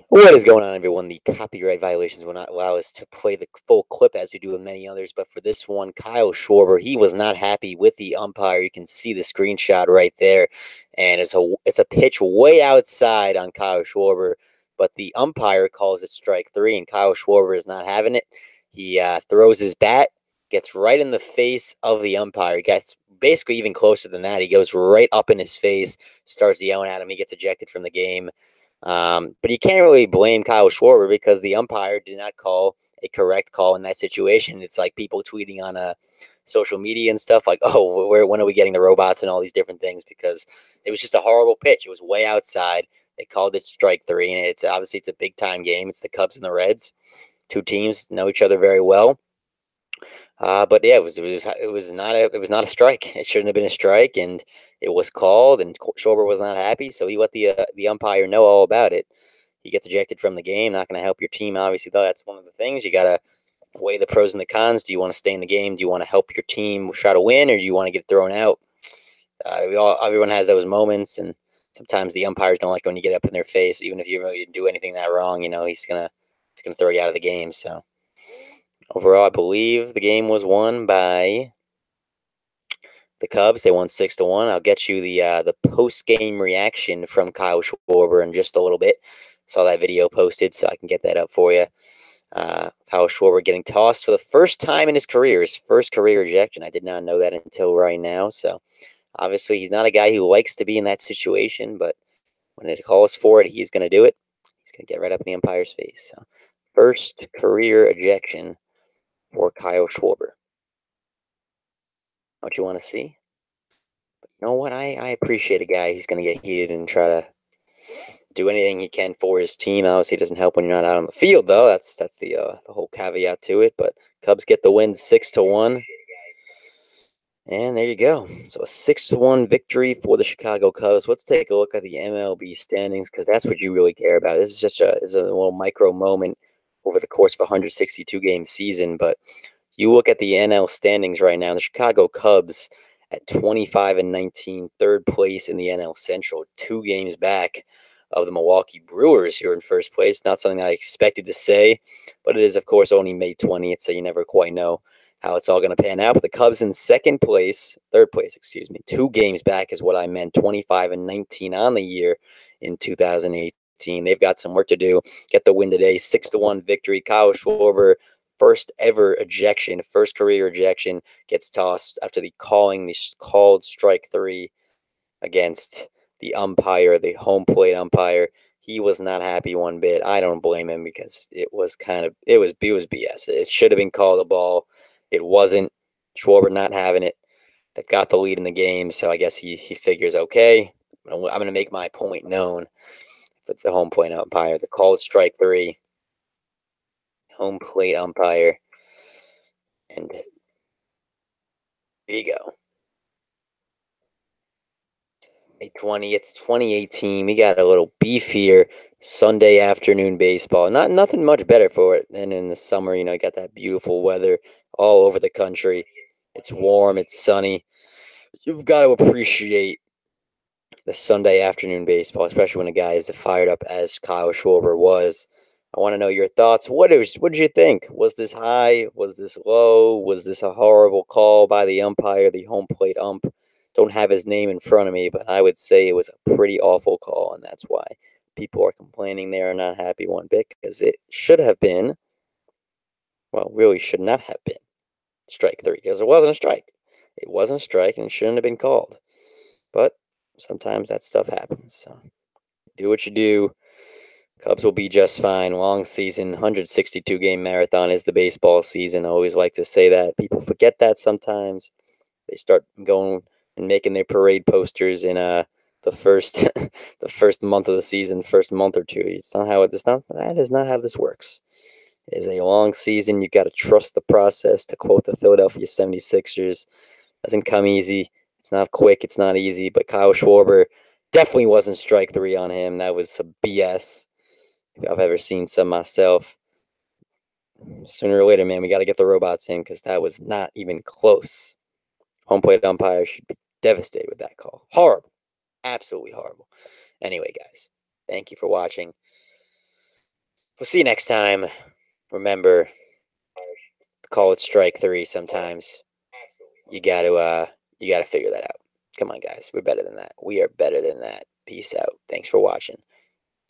What is going on, everyone? The copyright violations will not allow us to play the full clip as we do with many others, but for this one, Kyle Schwarber, he was not happy with the umpire. You can see the screenshot right there, and it's a pitch way outside on Kyle Schwarber, but the umpire calls it strike three, and Kyle Schwarber is not having it. He throws his bat, gets right in the face of the umpire. He gets basically even closer than that. He goes right up in his face, starts yelling at him. He gets ejected from the game. But you can't really blame Kyle Schwarber because the umpire did not call a correct call in that situation. It's like people tweeting on social media and stuff like, "Oh, when are we getting the robots?" and all these different things because it was just a horrible pitch. It was way outside. They called it strike three, and it's obviously it's a big time game. It's the Cubs and the Reds. Two teams know each other very well. But yeah, it was not a strike. It shouldn't have been a strike, and it was called. And Schwarber was not happy, so he let the umpire know all about it. He gets ejected from the game. Not going to help your team, obviously. Though that's one of the things you got to weigh the pros and the cons. Do you want to stay in the game? Do you want to help your team try to win, or do you want to get thrown out? Everyone has those moments, and sometimes the umpires don't like when you get up in their face, even if you really didn't do anything that wrong. He's gonna throw you out of the game. So overall, I believe the game was won by the Cubs. They won 6-1. I'll get you the post game reaction from Kyle Schwarber in just a little bit. Saw that video posted, so I can get that up for you. Kyle Schwarber getting tossed for the first time in his career, his first career ejection. I did not know that until right now. So obviously, he's not a guy who likes to be in that situation, but when it calls for it, he's going to do it. He's going to get right up in the umpire's face. So first career ejection for Kyle Schwarber. What you want to see? You know what? I appreciate a guy who's going to get heated and try to do anything he can for his team. Obviously, it doesn't help when you're not out on the field, though. That's the whole caveat to it. But Cubs get the win 6-1, and there you go. So a 6-1 victory for the Chicago Cubs. Let's take a look at the MLB standings because that's what you really care about. This is just a little micro moment over the course of a 162 game season, but you look at the NL standings right now. The Chicago Cubs at 25-19, third place in the NL Central, 2 games back of the Milwaukee Brewers, who are in first place. Not something I expected to say, but it is, of course, only May 20th, so you never quite know how it's all going to pan out. But the Cubs in third place, 2 games back is what I meant, 25-19 on the year in 2018. They've got some work to do. Get the win today, 6-1 victory. Kyle Schwarber, first ever ejection, first career ejection, gets tossed after the called strike three against the umpire, the home plate umpire. He was not happy one bit. I don't blame him because it was BS. It should have been called a ball. It wasn't. Schwarber not having it. They've got the lead in the game, so I guess he figures, okay, I'm going to make my point known. With the home plate umpire, the called strike three, home plate umpire, and there you go. May 20th, 2018. We got a little beefier Sunday afternoon baseball. Nothing much better for it than in the summer. You got that beautiful weather all over the country. It's warm, it's sunny. You've got to appreciate the Sunday afternoon baseball, especially when a guy is as fired up as Kyle Schwarber was. I want to know your thoughts. What did you think? Was this high? Was this low? Was this a horrible call by the umpire, the home plate ump? Don't have his name in front of me, but I would say it was a pretty awful call, and that's why people are complaining. They are not happy one bit because it should have been, well, really should not have been strike three because it wasn't a strike. It wasn't a strike and it shouldn't have been called. But sometimes that stuff happens. So do what you do. Cubs will be just fine. Long season, 162 game marathon is the baseball season. I always like to say that. People forget that sometimes. They start going and making their parade posters in the first the first month of the season, first month or two. It's not how that is not how this works. It is a long season. You got to trust the process. To quote the Philadelphia 76ers, doesn't come easy. It's not quick. It's not easy. But Kyle Schwarber definitely wasn't strike three on him. That was some BS. If I've ever seen some myself. Sooner or later, man, we got to get the robots in because that was not even close. Home plate umpire should be devastated with that call. Horrible. Absolutely horrible. Anyway, guys, thank you for watching. We'll see you next time. Remember, call it strike three sometimes. You gotta figure that out. Come on, guys. We're better than that. We are better than that. Peace out. Thanks for watching.